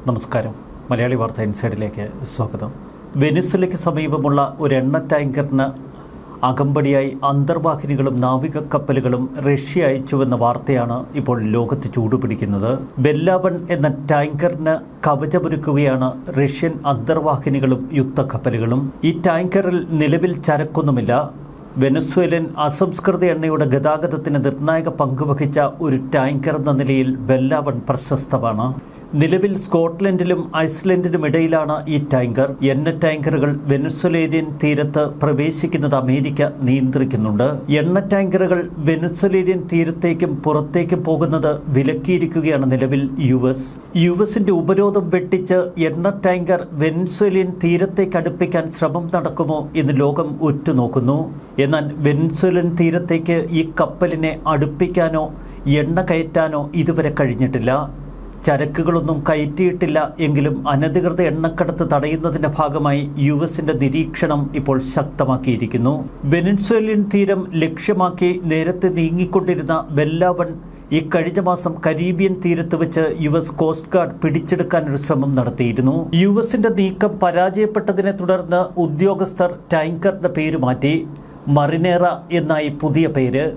നമസ്കാരം. മലയാളി വാർത്ത ഇൻസൈഡിലേക്ക് സ്വാഗതം. വെനിസ്വലയ്ക്ക് സമീപമുള്ള ഒരു എണ്ണ ടാങ്കറിന് അകമ്പടിയായി അന്തർവാഹിനികളും നാവിക കപ്പലുകളും റഷ്യ അയച്ചുവെന്ന വാർത്തയാണ് ഇപ്പോൾ ലോകത്ത് ചൂടുപിടിക്കുന്നത്. ബെല്ലാവൺ എന്ന ടാങ്കറിന് കവചമൊരുക്കുകയാണ് റഷ്യൻ അന്തർവാഹിനികളും യുദ്ധക്കപ്പലുകളും. ഈ ടാങ്കറിൽ നിലവിൽ ചരക്കൊന്നുമില്ല. വെനസ്വേലൻ അസംസ്കൃത എണ്ണയുടെ ഗതാഗതത്തിന് നിർണായക പങ്കുവഹിച്ച ഒരു ടാങ്കർ എന്ന നിലയിൽ ബെല്ലാവൺ പ്രശസ്തമാണ്. നിലവിൽ സ്കോട്ട്ലൻഡിലും ഐസ്ലൻഡിനും ഇടയിലാണ് ഈ ടാങ്കർ. എണ്ണ ടാങ്കറുകൾ വെനസ്വേലിയൻ തീരത്ത് പ്രവേശിക്കുന്നത് അമേരിക്ക നിയന്ത്രിക്കുന്നുണ്ട്. എണ്ണ ടാങ്കറുകൾ വെനസ്വേലിയൻ തീരത്തേക്കും പുറത്തേക്കും പോകുന്നത് വിലക്കിയിരിക്കുകയാണ് നിലവിൽ യുഎസിന്റെ ഉപരോധം വെട്ടിച്ച് എണ്ണ ടാങ്കർ വെനസ്വേലിയൻ തീരത്തേക്ക് അടുപ്പിക്കാൻ ശ്രമം നടക്കുമോ എന്ന് ലോകം ഉറ്റുനോക്കുന്നു. എന്നാൽ വെനസ്വേലൻ തീരത്തേക്ക് ഈ കപ്പലിനെ അടുപ്പിക്കാനോ എണ്ണ കയറ്റാനോ ഇതുവരെ കഴിഞ്ഞിട്ടില്ല. ചരക്കുകളൊന്നും കയറ്റിയിട്ടില്ല എങ്കിലും അനധികൃത എണ്ണക്കടത്ത് തടയുന്നതിന്റെ ഭാഗമായി യുഎസിന്റെ നിരീക്ഷണം ഇപ്പോൾ ശക്തമാക്കിയിരിക്കുന്നു. വെനസ്വേലിയൻ തീരം ലക്ഷ്യമാക്കി നേരത്തെ നീങ്ങിക്കൊണ്ടിരുന്ന ബെല്ലാവൺ ഈ കഴിഞ്ഞ മാസം കരീബിയൻ തീരത്ത് വെച്ച് യുഎസ് കോസ്റ്റ് ഗാർഡ് പിടിച്ചെടുക്കാനൊരു ശ്രമം നടത്തിയിരുന്നു. യുഎസിന്റെ നീക്കം പരാജയപ്പെട്ടതിനെ തുടർന്ന് ഉദ്യോഗസ്ഥർ ടാങ്കറിന്റെ പേര് മാറ്റി മറിനേറ എന്നായി പുതിയ പേര്.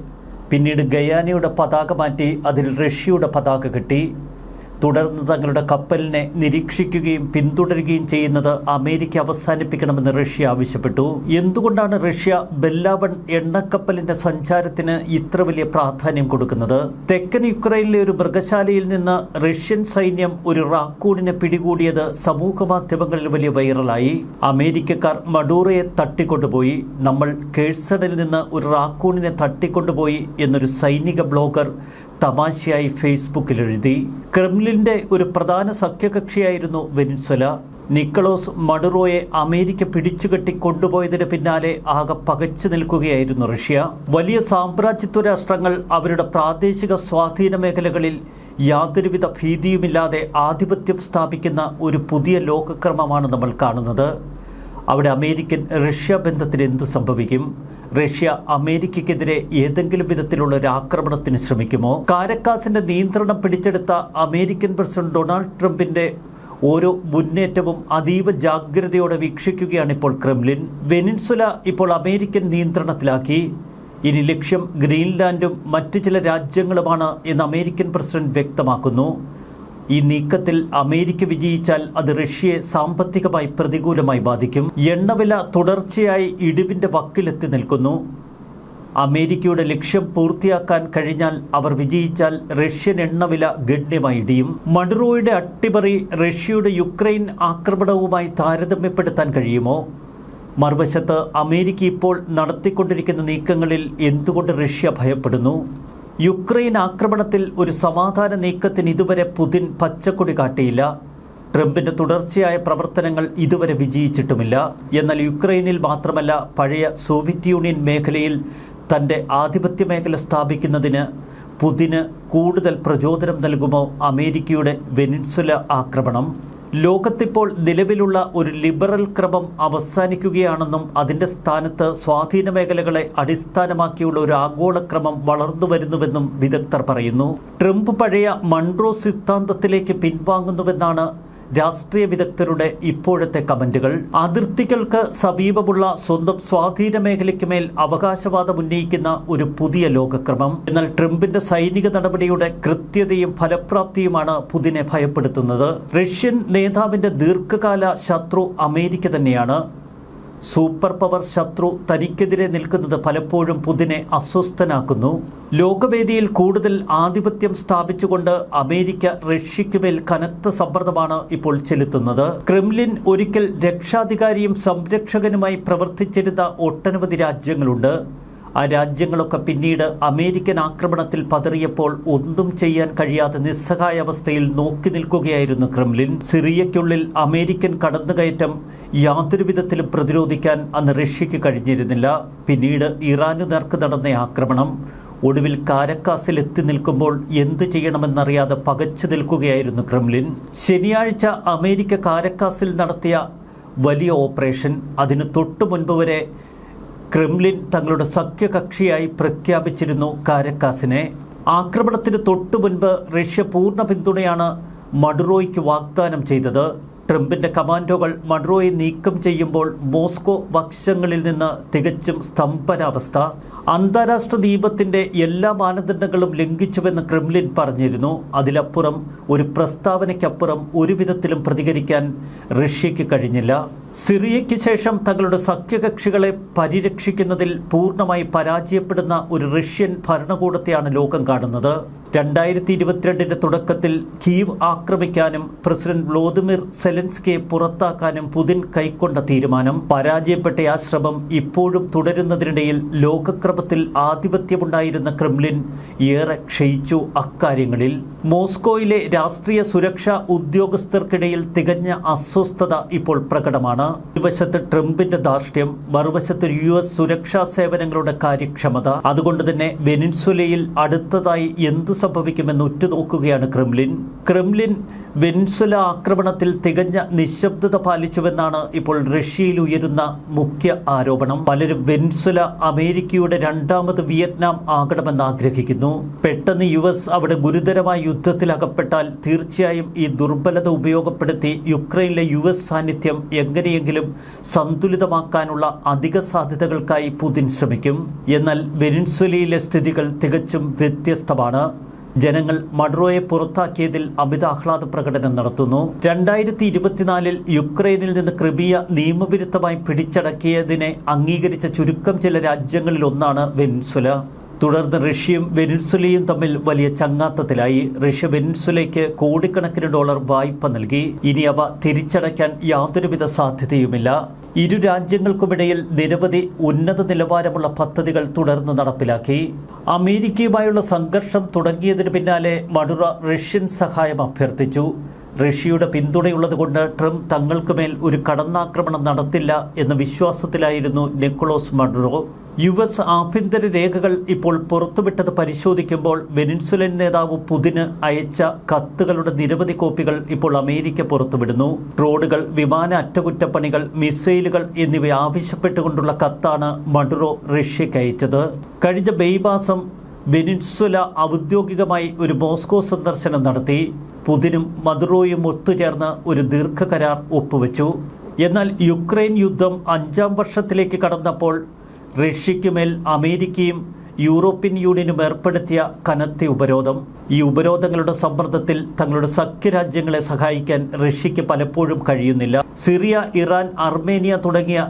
പിന്നീട് ഗയാനയുടെ പതാക മാറ്റി അതിൽ റഷ്യയുടെ പതാക കെട്ടി. തുടർന്ന് തങ്ങളുടെ കപ്പലിനെ നിരീക്ഷിക്കുകയും പിന്തുടരുകയും ചെയ്യുന്നത് അമേരിക്ക അവസാനിപ്പിക്കണമെന്ന് റഷ്യ ആവശ്യപ്പെട്ടു. എന്തുകൊണ്ടാണ് റഷ്യ ബെല്ലാവൺ എണ്ണക്കപ്പലിന്റെ സഞ്ചാരത്തിന് ഇത്ര വലിയ പ്രാധാന്യം കൊടുക്കുന്നത്? തെക്കൻ യുക്രൈനിലെ ഒരു മൃഗശാലയിൽ നിന്ന് റഷ്യൻ സൈന്യം ഒരു റാക്കൂണിനെ പിടികൂടിയത് സമൂഹ മാധ്യമങ്ങളിൽ വലിയ വൈറലായി. അമേരിക്കക്കാർ മഡൂറയെ തട്ടിക്കൊണ്ടുപോയി, നമ്മൾ കേഴ്സണിൽ നിന്ന് ഒരു റാക്കൂണിനെ തട്ടിക്കൊണ്ടുപോയി എന്നൊരു സൈനിക ബ്ലോഗർ തമാശയായി ഫേസ്ബുക്കിൽ എഴുതി. ക്രെംലിന്റെ ഒരു പ്രധാന സഖ്യകക്ഷിയായിരുന്നു വെനിസ്വേല. നിക്കോളാസ് മഡുറോയെ അമേരിക്ക പിടിച്ചുകെട്ടി കൊണ്ടുപോയതിന് പിന്നാലെ ആകെ പകച്ചു നിൽക്കുകയായിരുന്നു റഷ്യ. വലിയ സാമ്രാജ്യത്വ രാഷ്ട്രങ്ങൾ അവരുടെ പ്രാദേശിക സ്വാധീന മേഖലകളിൽ യാതൊരുവിധ ഭീതിയുമില്ലാതെ ആധിപത്യം സ്ഥാപിക്കുന്ന ഒരു പുതിയ ലോകക്രമമാണ് നമ്മൾ കാണുന്നത്. അവിടെ അമേരിക്കൻ റഷ്യ ബന്ധത്തിന് എന്ത് സംഭവിക്കും? റഷ്യ അമേരിക്കയ്ക്കെതിരെ ഏതെങ്കിലും വിധത്തിലുള്ള ഒരു ആക്രമണത്തിന് ശ്രമിക്കുമോ? കാരക്കാസിന്റെ നിയന്ത്രണം പിടിച്ചെടുത്ത അമേരിക്കൻ പ്രസിഡന്റ് ഡൊണാൾഡ് ട്രംപിന്റെ ഓരോ മുന്നേറ്റവും അതീവ ജാഗ്രതയോടെ വീക്ഷിക്കുകയാണ് ഇപ്പോൾ ക്രെംലിൻ. വെനിൻസുല ഇപ്പോൾ അമേരിക്കൻ നിയന്ത്രണത്തിലാക്കി. ഇനി ലക്ഷ്യം ഗ്രീൻലാൻഡും മറ്റു ചില രാജ്യങ്ങളുമാണ് എന്ന് അമേരിക്കൻ പ്രസിഡന്റ് വ്യക്തമാക്കുന്നു. ഈ നീക്കത്തിൽ അമേരിക്ക വിജയിച്ചാൽ അത് റഷ്യയെ സാമ്പത്തികമായി പ്രതികൂലമായി ബാധിക്കും. എണ്ണവില തുടർച്ചയായി ഇടിവിന്റെ വക്കിലെത്തി നിൽക്കുന്നു. അമേരിക്കയുടെ ലക്ഷ്യം പൂർത്തിയാക്കാൻ കഴിഞ്ഞാൽ, അവർ വിജയിച്ചാൽ റഷ്യൻ എണ്ണവില ഗണ്യമായി ഇടിയും. മഡുറോയുടെ അട്ടിമറി റഷ്യയുടെ യുക്രൈൻ ആക്രമണവുമായി താരതമ്യപ്പെടുത്താൻ കഴിയുമോ? മറുവശത്ത് അമേരിക്ക ഇപ്പോൾ നടത്തിക്കൊണ്ടിരിക്കുന്ന നീക്കങ്ങളിൽ എന്തുകൊണ്ട് റഷ്യ ഭയപ്പെടുന്നു? യുക്രൈൻ ആക്രമണത്തിൽ ഒരു സമാധാന നീക്കത്തിന് ഇതുവരെ പുതിൻ പച്ചക്കൊടി കാട്ടിയില്ല. ട്രംപിന്റെ തുടർച്ചയായ പ്രവർത്തനങ്ങൾ ഇതുവരെ വിജയിച്ചിട്ടുമില്ല. എന്നാൽ യുക്രൈനിൽ മാത്രമല്ല, പഴയ സോവിയറ്റ് യൂണിയൻ മേഖലയിൽ തൻ്റെ ആധിപത്യ മേഖല സ്ഥാപിക്കുന്നതിന് പുതിന് കൂടുതൽ പ്രചോദനം നൽകുമോ അമേരിക്കയുടെ വെനിൻസുല ആക്രമണം? ലോകത്തിപ്പോൾ നിലവിലുള്ള ഒരു ലിബറൽ ക്രമം അവസാനിക്കുകയാണെന്നും അതിൻ്റെ സ്ഥാനത്ത് സ്വാധീന മേഖലകളെ അടിസ്ഥാനമാക്കിയുള്ള ഒരു ആഗോളക്രമം വളർന്നു വരുന്നുവെന്നും വിദഗ്ധർ പറയുന്നു. ട്രംപ് പഴയ മൺട്രോ സിദ്ധാന്തത്തിലേക്ക് പിൻവാങ്ങുന്നുവെന്നാണ് രാഷ്ട്രീയ വിദഗ്ധരുടെ ഇപ്പോഴത്തെ കമന്റുകൾ. അതിർത്തികൾക്ക് സമീപമുള്ള സ്വന്തം സ്വാധീന മേഖലയ്ക്ക് മേൽ അവകാശവാദം ഉന്നയിക്കുന്ന ഒരു പുതിയ ലോകക്രമം. എന്നാൽ ട്രംപിന്റെ സൈനിക നടപടിയുടെ കൃത്യതയും ഫലപ്രാപ്തിയുമാണ് പുതിനെ ഭയപ്പെടുത്തുന്നത്. റഷ്യൻ നേതാവിന്റെ ദീർഘകാല ശത്രു അമേരിക്ക തന്നെയാണ്. സൂപ്പർ പവർ ശത്രു തനിക്കെതിരെ നിൽക്കുന്നത് പലപ്പോഴും പുതിനെ അസ്വസ്ഥനാക്കുന്നു. ലോകവേദിയിൽ കൂടുതൽ ആധിപത്യം സ്ഥാപിച്ചുകൊണ്ട് അമേരിക്ക റഷ്യയ്ക്കുമേൽ കനത്ത സമ്മർദ്ദമാണ് ഇപ്പോൾ ചെലുത്തുന്നത്. ക്രെംലിൻ ഒരിക്കൽ രക്ഷാധികാരിയും സംരക്ഷകനുമായി പ്രവർത്തിച്ചിരുന്ന ഒട്ടനവധി രാജ്യങ്ങളുണ്ട്. ആ രാജ്യങ്ങളൊക്കെ പിന്നീട് അമേരിക്കൻ ആക്രമണത്തിൽ പതറിയപ്പോൾ ഒന്നും ചെയ്യാൻ കഴിയാതെ നിസ്സഹായ അവസ്ഥയിൽ നോക്കി നിൽക്കുകയായിരുന്നു ക്രെംലിൻ. സിറിയയ്ക്കുള്ളിൽ അമേരിക്കൻ കടന്നുകയറ്റം യാതൊരു വിധത്തിലും പ്രതിരോധിക്കാൻ അന്ന് റഷ്യയ്ക്ക് കഴിഞ്ഞിരുന്നില്ല. പിന്നീട് ഇറാനു നേർക്ക് നടന്ന ആക്രമണം, ഒടുവിൽ കാരക്കാസിൽ എത്തി നിൽക്കുമ്പോൾ എന്തു ചെയ്യണമെന്നറിയാതെ പകച്ചു നിൽക്കുകയായിരുന്നു ക്രെംലിൻ. ശനിയാഴ്ച അമേരിക്ക കാരക്കാസിൽ നടത്തിയ വലിയ ഓപ്പറേഷൻ, അതിനു തൊട്ടു മുൻപ് വരെ ക്രെംലിൻ തങ്ങളുടെ സഖ്യകക്ഷിയായി പ്രഖ്യാപിച്ചിരുന്നു കാരക്കാസിനെ. ആക്രമണത്തിന് തൊട്ടു മുൻപ് റഷ്യ പൂർണ്ണ പിന്തുണയാണ് മഡുറോയ്ക്ക് വാഗ്ദാനം ചെയ്തത്. ട്രംപിന്റെ കമാൻഡോകൾ മഡുറോയെ നീക്കം ചെയ്യുമ്പോൾ മോസ്കോ വശങ്ങളിൽ നിന്ന് തികച്ചും സ്തംഭനാവസ്ഥ. അന്താരാഷ്ട്ര നിയമത്തിന്റെ എല്ലാ മാനദണ്ഡങ്ങളും ലംഘിച്ചുവെന്ന് ക്രെംലിൻ പറഞ്ഞിരുന്നു. അതിലപ്പുറം ഒരു പ്രസ്താവനയ്ക്കപ്പുറം ഒരു വിധത്തിലും പ്രതികരിക്കാൻ റഷ്യയ്ക്ക് കഴിഞ്ഞില്ല. സിറിയയ്ക്ക് ശേഷം തങ്ങളുടെ സഖ്യകക്ഷികളെ പരിരക്ഷിക്കുന്നതിൽ പൂർണ്ണമായി പരാജയപ്പെടുന്ന ഒരു റഷ്യൻ ഭരണകൂടത്തെയാണ് ലോകം കാണുന്നത്. 2022 തുടക്കത്തിൽ കീവ് ആക്രമിക്കാനും പ്രസിഡന്റ് വ്ളാദിമിർ സെലൻസ്കിയെ പുറത്താക്കാനും പുതിൻ കൈക്കൊണ്ട തീരുമാനം പരാജയപ്പെട്ട ആ ശ്രമം ഇപ്പോഴും തുടരുന്നതിനിടയിൽ ലോകക്രമത്തിൽ ആധിപത്യമുണ്ടായിരുന്ന ക്രെംലിൻ ഏറെ ക്ഷയിച്ചു അക്കാര്യങ്ങളിൽ. മോസ്കോയിലെ രാഷ്ട്രീയ സുരക്ഷാ ഉദ്യോഗസ്ഥർക്കിടയിൽ തികഞ്ഞ അസ്വസ്ഥത ഇപ്പോൾ പ്രകടമാണ്. ഒരു വശത്ത് ട്രംപിന്റെ ധാർഷ്ട്യം, മറുവശത്ത് US സുരക്ഷാ സേവനങ്ങളുടെ കാര്യക്ഷമത. അതുകൊണ്ട് തന്നെ വെനിൻസുലയിൽ അടുത്തതായി എന്ത് സംഭവിക്കുമെന്ന് ഉറ്റുനോക്കുകയാണ് ക്രെംലിൻ വെനിൻസുല ആക്രമണത്തിൽ തികഞ്ഞ നിശബ്ദത പാലിച്ചുവെന്നാണ് ഇപ്പോൾ റഷ്യയിൽ ഉയരുന്ന മുഖ്യ ആരോപണം. പലരും വെനിൻസുല അമേരിക്കയുടെ രണ്ടാമത് വിയറ്റ്നാം ആകണമെന്ന് ആഗ്രഹിക്കുന്നു. പെട്ടെന്ന് US അവിടെ ഗുരുതരമായ യുദ്ധത്തിൽ അകപ്പെട്ടാൽ തീർച്ചയായും ഈ ദുർബലത ഉപയോഗപ്പെടുത്തി യുക്രൈനിലെ US സാന്നിധ്യം എങ്ങനെയെങ്കിലും സന്തുലിതമാക്കാനുള്ള അധിക സാധ്യതകൾക്കായി പുതിൻ ശ്രമിക്കും. എന്നാൽ വെനിൻസുലയിലെ സ്ഥിതികൾ തികച്ചും വ്യത്യസ്തമാണ്. ജനങ്ങൾ മഡുറോയെ പുറത്താക്കിയതിൽ അമിത ആഹ്ലാദ പ്രകടനം നടത്തുന്നു. 2024 യുക്രൈനിൽ നിന്ന് ക്രിമിയ നിയമവിരുദ്ധമായി പിടിച്ചടക്കിയതിനെ അംഗീകരിച്ച ചുരുക്കം ചില രാജ്യങ്ങളിൽ ഒന്നാണ് വെനിൻസുല. തുടർന്ന് റഷ്യയും വെനിൻസുലയും തമ്മിൽ വലിയ ചങ്ങാത്തത്തിലായി. റഷ്യ വെനിൻസുലയ്ക്ക് കോടിക്കണക്കിന് ഡോളർ വായ്പ നൽകി. ഇനി അവ തിരിച്ചടയ്ക്കാൻ യാതൊരുവിധ സാധ്യതയുമില്ല. ഇരു രാജ്യങ്ങൾക്കുമിടയിൽ നിരവധി ഉന്നത നിലവാരമുള്ള പദ്ധതികൾ തുടർന്ന് നടപ്പിലാക്കി. അമേരിക്കയുമായുള്ള സംഘർഷം തുടങ്ങിയതിനു പിന്നാലെ മഡുറ റഷ്യൻ സഹായം അഭ്യർത്ഥിച്ചു. റഷ്യയുടെ പിന്തുണയുള്ളതുകൊണ്ട് ട്രംപ് തങ്ങൾക്കുമേൽ ഒരു കടന്നാക്രമണം നടത്തില്ല എന്ന വിശ്വാസത്തിലായിരുന്നു നിക്കോളാസ് മഡുറോ. US ആഭ്യന്തര രേഖകൾ ഇപ്പോൾ പുറത്തുവിട്ടത് പരിശോധിക്കുമ്പോൾ വെനിൻസുലൻ നേതാവ് പുതിന് അയച്ച കത്തുകളുടെ നിരവധി കോപ്പികൾ ഇപ്പോൾ അമേരിക്ക പുറത്തുവിടുന്നു. റോഡുകൾ, വിമാന അറ്റകുറ്റപ്പണികൾ, മിസൈലുകൾ എന്നിവ ആവശ്യപ്പെട്ടുകൊണ്ടുള്ള കത്താണ് മഡുറോ റഷ്യയ്ക്ക് അയച്ചത്. കഴിഞ്ഞ മെയ് മാസം വെനിൻസുല ഔദ്യോഗികമായി ഒരു മോസ്കോ സന്ദർശനം നടത്തി. പുതിനും മഡുറോയും ഒത്തുചേർന്ന് ഒരു ദീർഘകരാർ ഒപ്പുവെച്ചു. എന്നാൽ യുക്രൈൻ യുദ്ധം 5ാം വർഷത്തിലേക്ക് കടന്നപ്പോൾ റഷ്യയ്ക്കുമേൽ അമേരിക്കയും യൂറോപ്യൻ യൂണിയനും ഏർപ്പെടുത്തിയ കനത്ത ഉപരോധം. ഈ ഉപരോധങ്ങളുടെ സമ്മർദ്ദത്തിൽ തങ്ങളുടെ സഖ്യരാജ്യങ്ങളെ സഹായിക്കാൻ റഷ്യയ്ക്ക് പലപ്പോഴും കഴിയുന്നില്ല. സിറിയ, ഇറാൻ, അർമേനിയ തുടങ്ങിയ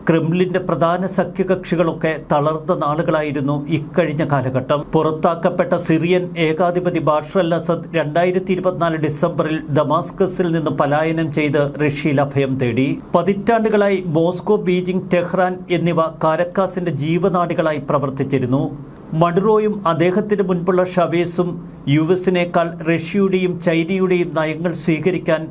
ക്രെംലിന്റെ പ്രധാന സഖ്യകക്ഷികളൊക്കെ തളർന്ന നാളുകളായിരുന്നു ഇക്കഴിഞ്ഞ കാലഘട്ടം. പുറത്താക്കപ്പെട്ട സിറിയൻ ഏകാധിപതി ബാഷർ അൽ അസദ് 2024 ഡിസംബറിൽ ദമാസ്കസിൽ നിന്ന് പലായനം ചെയ്ത് റഷ്യയിൽ അഭയം തേടി. പതിറ്റാണ്ടുകളായി മോസ്കോ, ബീജിംഗ്, ടെഹ്റാൻ എന്നിവ കാരക്കാസിന്റെ ജീവനാഡികളായി പ്രവർത്തിച്ചിരുന്നു. മഡുറോയും അദ്ദേഹത്തിന് മുൻപുള്ള ഷവേസും US-നേക്കാൾ റഷ്യയുടെയും ചൈനയുടെയും നയങ്ങൾ സ്വീകരിക്കാൻ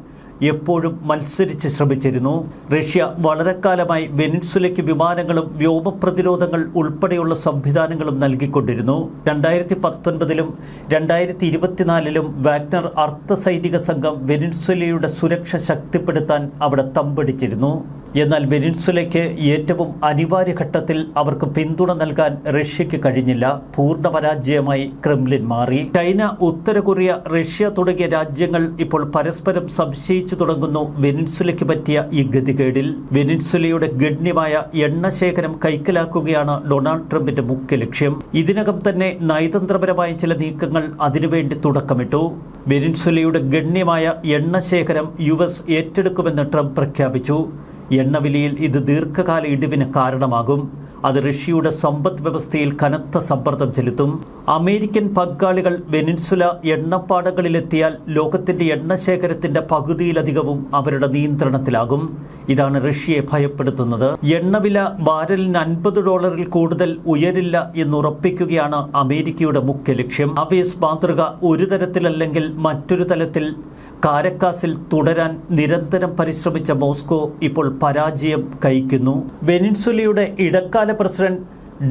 എപ്പോഴും മത്സരിച്ച് ശ്രമിച്ചിരുന്നു. റഷ്യ വളരെ കാലമായി വെനിൻസുലയ്ക്ക് വിമാനങ്ങളും വ്യോമ പ്രതിരോധങ്ങൾ ഉൾപ്പെടെയുള്ള സംവിധാനങ്ങളും നൽകിക്കൊണ്ടിരുന്നു. 2019 2024 വാഗ്നർ അർദ്ധസൈനിക സംഘം വെനിൻസുലയുടെ സുരക്ഷ ശക്തിപ്പെടുത്താൻ അവിടെ തമ്പടിച്ചിരുന്നു. എന്നാൽ വെനിൻസുലയ്ക്ക് ഏറ്റവും അനിവാര്യ ഘട്ടത്തിൽ അവർക്ക് പിന്തുണ നൽകാൻ റഷ്യയ്ക്ക് കഴിഞ്ഞില്ല. പൂർണ്ണ പരാജയമായി ക്രെംലിൻ മാറി. ചൈന, ഉത്തര കൊറിയ, റഷ്യ തുടങ്ങിയ രാജ്യങ്ങൾ ഇപ്പോൾ പരസ്പരം സംശയിച്ചു തുടങ്ങുന്നു വെനിൻസുലയ്ക്ക് പറ്റിയ ഈ ഗതികേടിൽ. വെനിൻസുലയുടെ ഗണ്യമായ എണ്ണ ശേഖരം കൈക്കലാക്കുകയാണ് ഡൊണാൾഡ് ട്രംപിന്റെ മുഖ്യ ലക്ഷ്യം. ഇതിനകം തന്നെ നയതന്ത്രപരമായ ചില നീക്കങ്ങൾ അതിനുവേണ്ടി തുടക്കമിട്ടു. വെനിൻസുലയുടെ ഗണ്യമായ എണ്ണ ശേഖരം US ഏറ്റെടുക്കുമെന്ന് ട്രംപ് പ്രഖ്യാപിച്ചു. എണ്ണവിലയിൽ ഇത് ദീർഘകാല ഇടിവിന് കാരണമാകും. അത് റഷ്യയുടെ സമ്പദ് വ്യവസ്ഥയിൽ കനത്ത സമ്മർദ്ദം ചെലുത്തും. അമേരിക്കൻ പങ്കാളികൾ വെനിൻസുല എണ്ണപ്പാടങ്ങളിലെത്തിയാൽ ലോകത്തിന്റെ എണ്ണ ശേഖരത്തിന്റെ പകുതിയിലധികവും അവരുടെ നിയന്ത്രണത്തിലാകും. ഇതാണ് റഷ്യയെ ഭയപ്പെടുത്തുന്നത്. എണ്ണവില ബാരലിന് $50 കൂടുതൽ ഉയരില്ല എന്നുറപ്പിക്കുകയാണ് അമേരിക്കയുടെ മുഖ്യ ലക്ഷ്യം. ആവേസ് മാതൃക ഒരു തരത്തിലല്ലെങ്കിൽ മറ്റൊരു തലത്തിൽ കാരക്കാസിൽ തുടരാൻ നിരന്തരം പരിശ്രമിച്ച മോസ്കോ ഇപ്പോൾ പരാജയം കഴിക്കുന്നു. വെനിൻസുലയുടെ ഇടക്കാല പ്രസിഡന്റ്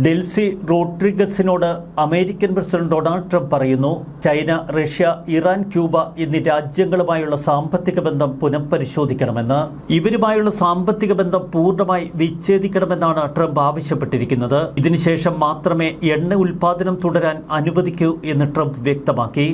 ഡെൽസി റോഡ്രിഗസിനോട് അമേരിക്കൻ പ്രസിഡന്റ് ഡൊണാൾഡ് ട്രംപ് പറയുന്നു, ചൈന, റഷ്യ, ഇറാൻ, ക്യൂബ എന്നീ രാജ്യങ്ങളുമായുള്ള സാമ്പത്തിക ബന്ധം പുനഃപരിശോധിക്കണമെന്ന്. ഇവരുമായുള്ള സാമ്പത്തിക ബന്ധം പൂർണ്ണമായി വിച്ഛേദിക്കണമെന്നാണ് ട്രംപ് ആവശ്യപ്പെട്ടിരിക്കുന്നത്. ഇതിനുശേഷം മാത്രമേ എണ്ണ ഉൽപ്പാദനം തുടരാൻ അനുവദിക്കൂ എന്ന് ട്രംപ് വ്യക്തമാക്കി.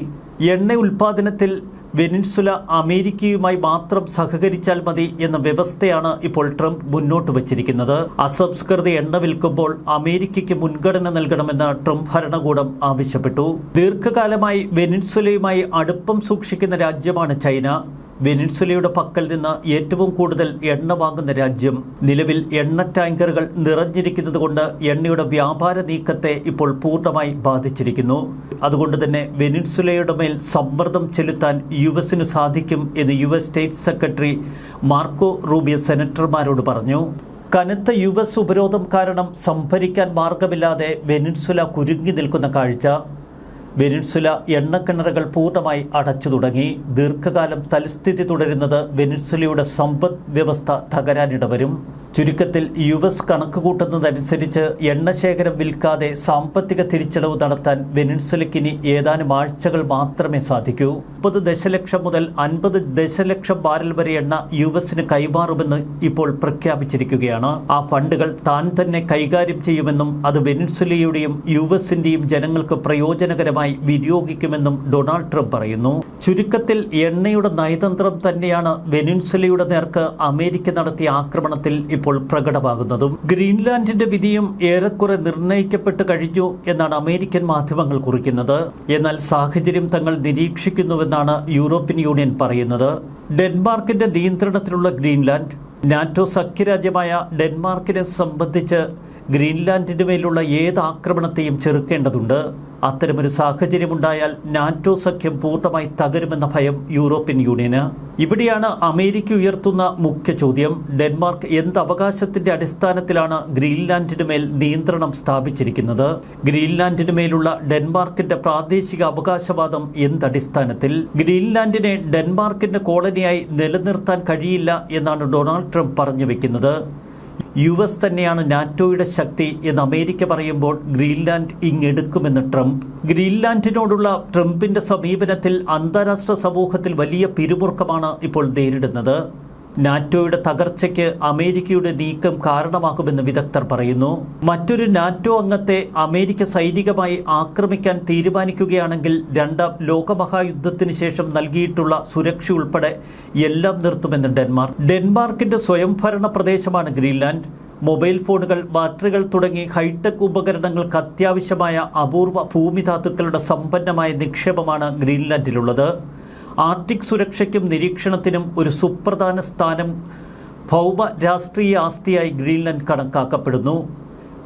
എണ്ണ ഉൽപ്പാദനത്തിൽ വെനിൻസുല അമേരിക്കയുമായി മാത്രം സഹകരിച്ചാൽ മതി എന്ന വ്യവസ്ഥയാണ് ഇപ്പോൾ ട്രംപ് മുന്നോട്ട് വച്ചിരിക്കുന്നത്. അസംസ്കൃത എണ്ണ വിൽക്കുമ്പോൾ അമേരിക്കയ്ക്ക് മുൻഗണന നൽകണമെന്ന് ട്രംപ് ഭരണകൂടം ആവശ്യപ്പെട്ടു. ദീർഘകാലമായി വെനിൻസുലയുമായി അടുപ്പം സൂക്ഷിക്കുന്ന രാജ്യമാണ് ചൈന. വെനിൻസുലയുടെ പക്കൽ നിന്ന് ഏറ്റവും കൂടുതൽ എണ്ണ വാങ്ങുന്ന രാജ്യം. നിലവിൽ എണ്ണ ടാങ്കറുകൾ നിറഞ്ഞിരിക്കുന്നതുകൊണ്ട് എണ്ണയുടെ വ്യാപാര നീക്കത്തെ ഇപ്പോൾ പൂർണ്ണമായി ബാധിച്ചിരിക്കുന്നു. അതുകൊണ്ട് തന്നെ വെനിൻസുലയുടെ മേൽ സമ്മർദ്ദം ചെലുത്താൻ യുഎസിന് സാധിക്കും എന്ന് US state secretary Marco Rubio സെനറ്റർമാരോട് പറഞ്ഞു. കനത്ത യുഎസ് ഉപരോധം കാരണം സംഭരിക്കാൻ മാർഗമില്ലാതെ വെനിൻസുല കുരുങ്ങി നിൽക്കുന്ന കാഴ്ച. വെനിൻസുല എണ്ണക്കിണറുകൾ പൂർണ്ണമായി അടച്ചു തുടങ്ങി. ദീർഘകാലം തൽസ്ഥിതി തുടരുന്നത് വെനിൻസുലയുടെ സമ്പദ് വ്യവസ്ഥ തകരാനിടവരും. ചുരുക്കത്തിൽ യുഎസ് കണക്ക് കൂട്ടുന്നതനുസരിച്ച് എണ്ണശേഖരം വിൽക്കാതെ സാമ്പത്തിക തിരിച്ചടവ് നടത്താൻ വെനിൻസുലയ്ക്കിനി ഏതാനും ആഴ്ചകൾ മാത്രമേ സാധിക്കൂ. 30 ദശലക്ഷം മുതൽ 50 ദശലക്ഷം ബാരൽ വരെ എണ്ണ യുഎസിന് കൈമാറുമെന്ന് ഇപ്പോൾ പ്രഖ്യാപിച്ചിരിക്കുകയാണ്. ആ ഫണ്ടുകൾ താൻ തന്നെ കൈകാര്യം ചെയ്യുമെന്നും അത് വെനിൻസുലയുടെയും യുഎസിന്റെയും ജനങ്ങൾക്ക് പ്രയോജനകരമായി വിനിയോഗിക്കുമെന്നും ഡൊണാൾഡ് ട്രംപ് പറയുന്നു. ചുരുക്കത്തിൽ എണ്ണയുടെ നയതന്ത്രം തന്നെയാണ് വെനിൻസുലയുടെ നേർക്ക് അമേരിക്ക നടത്തിയ ആക്രമണത്തിൽ ഇപ്പോൾ പ്രകടമാകുന്നതും. ഗ്രീൻലാൻഡിന്റെ വിധിയും ഏറെക്കുറെ നിർണയിക്കപ്പെട്ട് കഴിഞ്ഞു എന്നാണ് അമേരിക്കൻ മാധ്യമങ്ങൾ കുറിക്കുന്നത്. എന്നാൽ സാഹചര്യം തങ്ങൾ നിരീക്ഷിക്കുന്നുവെന്നാണ് യൂറോപ്യൻ യൂണിയൻ പറയുന്നത്. ഡെൻമാർക്കിന്റെ നിയന്ത്രണത്തിലുള്ള ഗ്രീൻലാൻഡ്. നാറ്റോ സഖ്യരാജ്യമായ ഡെൻമാർക്കിനെ സംബന്ധിച്ച് ഗ്രീൻലാൻഡിന് മേലുള്ള ഏത് ആക്രമണത്തെയും ചെറുക്കേണ്ടതുണ്ട്. അത്തരമൊരു സാഹചര്യമുണ്ടായാൽ നാറ്റോ സഖ്യം പൂർണ്ണമായി തകരുമെന്ന ഭയം യൂറോപ്യൻ യൂണിയന്. ഇവിടെയാണ് അമേരിക്ക ഉയർത്തുന്ന മുഖ്യ ചോദ്യം. ഡെൻമാർക്ക് എന്ത് അവകാശത്തിന്റെ അടിസ്ഥാനത്തിലാണ് ഗ്രീൻലാൻഡിന് മേൽ നിയന്ത്രണം സ്ഥാപിച്ചിരിക്കുന്നത്? ഗ്രീൻലാൻഡിന് മേലുള്ള ഡെൻമാർക്കിന്റെ പ്രാദേശിക അവകാശവാദം എന്തടിസ്ഥാനത്തിൽ? ഗ്രീൻലാൻഡിനെ ഡെൻമാർക്കിന്റെ കോളനിയായി നിലനിർത്താൻ കഴിയില്ല എന്നാണ് ഡൊണാൾഡ് ട്രംപ് പറഞ്ഞു വെക്കുന്നത്. യുഎസ് തന്നെയാണ് നാറ്റോയുടെ ശക്തി എന്ന് അമേരിക്ക പറയുമ്പോൾ ഗ്രീൻലാൻഡ് ഇങ്ങെടുക്കുമെന്ന് ട്രംപ്. ഗ്രീൻലാൻഡിനോടുള്ള ട്രംപിന്റെ സമീപനത്തിൽ അന്താരാഷ്ട്ര സമൂഹത്തിൽ വലിയ പിരിമുറുക്കമാണ് ഇപ്പോൾ നേരിടുന്നത്. നാറ്റോയുടെ തകർച്ചയ്ക്ക് അമേരിക്കയുടെ നീക്കം കാരണമാകുമെന്ന് വിദഗ്ധർ പറയുന്നു. മറ്റൊരു നാറ്റോ അംഗത്തെ അമേരിക്ക സൈനികമായി ആക്രമിക്കാൻ തീരുമാനിക്കുകയാണെങ്കിൽ രണ്ടാം ലോകമഹായുദ്ധത്തിന് ശേഷം നൽകിയിട്ടുള്ള സുരക്ഷ ഉൾപ്പെടെ എല്ലാം നിർത്തുമെന്ന് ഡെൻമാർക്കിന്റെ സ്വയംഭരണ പ്രദേശമാണ് ഗ്രീൻലാൻഡ്. മൊബൈൽ ഫോണുകൾ, ബാറ്ററികൾ തുടങ്ങി ഹൈടെക് ഉപകരണങ്ങൾക്ക് അത്യാവശ്യമായ അപൂർവ ഭൂമിധാതുക്കളുടെ സമ്പന്നമായ നിക്ഷേപമാണ് ഗ്രീൻലാൻഡിലുള്ളത്. ആർട്ടിക് സുരക്ഷയ്ക്കും നിരീക്ഷണത്തിനും ഒരു സുപ്രധാന സ്ഥാനം ഭൗമ രാഷ്ട്രീയ ആസ്തിയായി ഗ്രീൻലാൻഡ് കണക്കാക്കപ്പെടുന്നു.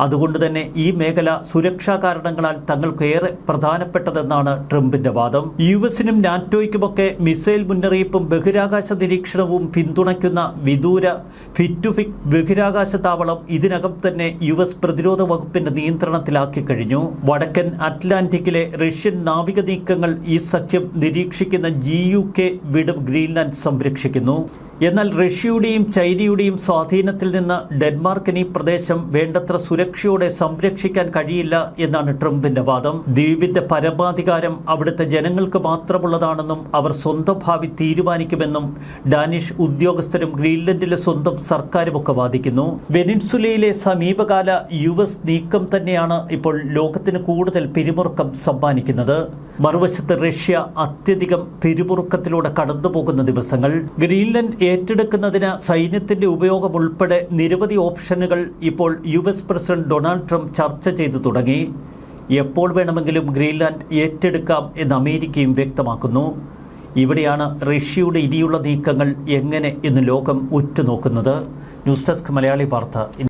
അതുകൊണ്ട് തന്നെ ഈ മേഖല സുരക്ഷാ കാരണങ്ങളാൽ തങ്ങൾക്കേറെ പ്രധാനപ്പെട്ടതെന്നാണ് ട്രംപിന്റെ വാദം. യുഎസിനും നാറ്റോയ്ക്കുമൊക്കെ മിസൈൽ മുന്നറിയിപ്പും ബഹിരാകാശ നിരീക്ഷണവും പിന്തുണയ്ക്കുന്ന വിദൂര ഫിറ്റുഫിക് ബഹിരാകാശ താവളം ഇതിനകം തന്നെ യുഎസ് പ്രതിരോധ വകുപ്പിന്റെ നിയന്ത്രണത്തിലാക്കി കഴിഞ്ഞു. വടക്കൻ അറ്റ്ലാന്റിക്കിലെ റഷ്യൻ നാവിക നീക്കങ്ങൾ ഈ സഖ്യം നിരീക്ഷിക്കുന്ന GUK വിടും ഗ്രീൻലാൻഡ് സംരക്ഷിക്കുന്നു. എന്നാൽ റഷ്യയുടെയും ചൈനയുടെയും സ്വാധീനത്തിൽ നിന്ന് ഡെൻമാർക്കിന് ഈ പ്രദേശം വേണ്ടത്ര സുരക്ഷയോടെ സംരക്ഷിക്കാൻ കഴിയില്ല എന്നാണ് ട്രംപിന്റെ വാദം. ദ്വീപിന്റെ പരമാധികാരം അവിടുത്തെ ജനങ്ങൾക്ക് മാത്രമുള്ളതാണെന്നും അവർ സ്വന്തം ഭാവി തീരുമാനിക്കുമെന്നും ഡാനിഷ് ഉദ്യോഗസ്ഥരും ഗ്രീൻലൻഡിലെ സ്വന്തം സർക്കാരുമൊക്കെ വാദിക്കുന്നു. വെനിൻസുലയിലെ സമീപകാല യുഎസ് നീക്കം തന്നെയാണ് ഇപ്പോൾ ലോകത്തിന് കൂടുതൽ പിരിമുറുക്കം സമ്മാനിക്കുന്നത്. മറുവശത്ത് റഷ്യ അത്യധികം പിരിമുറുക്കത്തിലൂടെ കടന്നുപോകുന്ന ദിവസങ്ങൾ. ഗ്രീൻലൻഡ് ഏറ്റെടുക്കുന്നതിന് സൈന്യത്തിന്റെ ഉപയോഗം ഉൾപ്പെടെ നിരവധി ഓപ്ഷനുകൾ ഇപ്പോൾ യുഎസ് പ്രസിഡന്റ് ഡൊണാൾഡ് ട്രംപ് ചർച്ച ചെയ്തു തുടങ്ങി. എപ്പോൾ വേണമെങ്കിലും ഗ്രീൻലാൻഡ് ഏറ്റെടുക്കാം എന്ന് അമേരിക്കയും വ്യക്തമാക്കുന്നു. ഇവിടെയാണ് റഷ്യയുടെ ഇനിയുള്ള നീക്കങ്ങൾ എങ്ങനെ എന്ന് ലോകം ഉറ്റുനോക്കുന്നത്. ന്യൂസ് ഡെസ്ക് മലയാളി വാർത്ത.